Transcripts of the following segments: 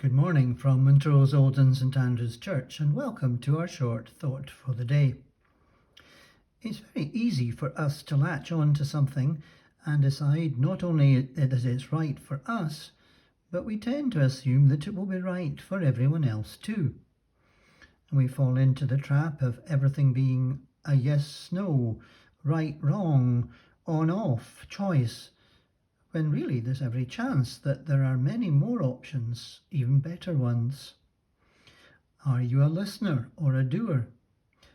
Good morning from Montrose Old and St Andrew's Church, and welcome to our short thought for the day. It's very easy for us to latch on to something and decide not only that it's right for us, but we tend to assume that it will be right for everyone else too. And we fall into the trap of everything being a yes, no, right, wrong, on, off choice, when really there's every chance that there are many more options, even better ones. Are you a listener or a doer?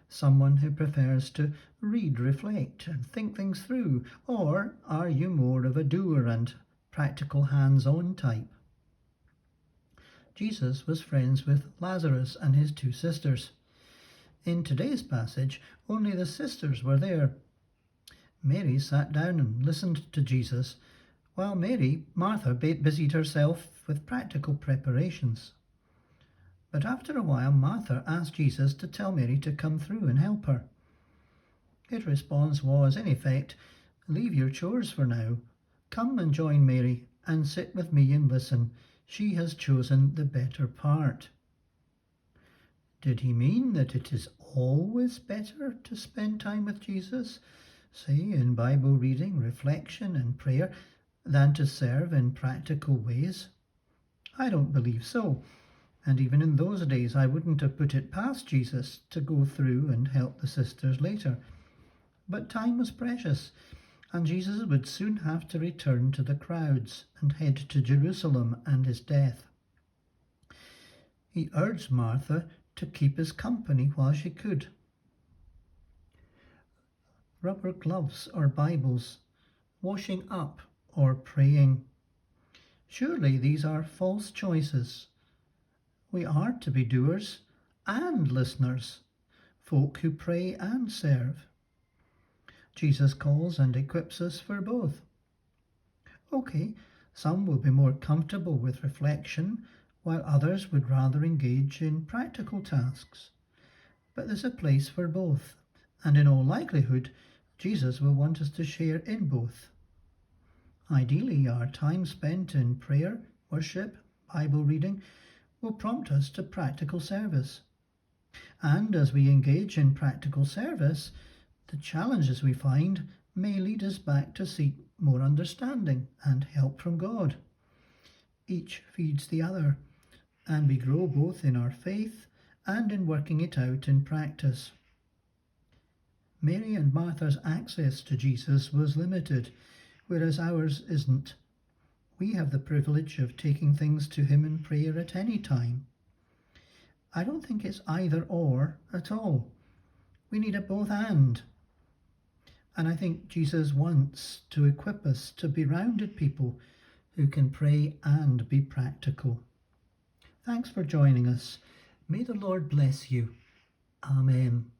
Someone who prefers to read, reflect, and think things through? Or are you more of a doer and practical hands-on type? Jesus was friends with Lazarus and his two sisters. In today's passage, only the sisters were there. Mary sat down and listened to Jesus, while Martha busied herself with practical preparations. But after a while, Martha asked Jesus to tell Mary to come through and help her. His response was, in effect, "Leave your chores for now. Come and join Mary and sit with me and listen. She has chosen the better part." Did he mean that it is always better to spend time with Jesus, say in Bible reading, reflection and prayer, than to serve in practical ways? I don't believe so. And even in those days, I wouldn't have put it past Jesus to go through and help the sisters later. But time was precious, and Jesus would soon have to return to the crowds and head to Jerusalem and his death. He urged Martha to keep his company while she could. Rubber gloves or Bibles, washing up or praying. Surely these are false choices. We are to be doers and listeners, folk who pray and serve. Jesus calls and equips us for both. Okay, some will be more comfortable with reflection, while others would rather engage in practical tasks. But there's a place for both, and in all likelihood, Jesus will want us to share in both. Ideally, our time spent in prayer, worship, Bible reading will prompt us to practical service. And as we engage in practical service, the challenges we find may lead us back to seek more understanding and help from God. Each feeds the other, and we grow both in our faith and in working it out in practice. Mary and Martha's access to Jesus was limited, whereas ours isn't. We have the privilege of taking things to him in prayer at any time. I don't think it's either or at all. We need a both and. And I think Jesus wants to equip us to be rounded people who can pray and be practical. Thanks for joining us. May the Lord bless you. Amen.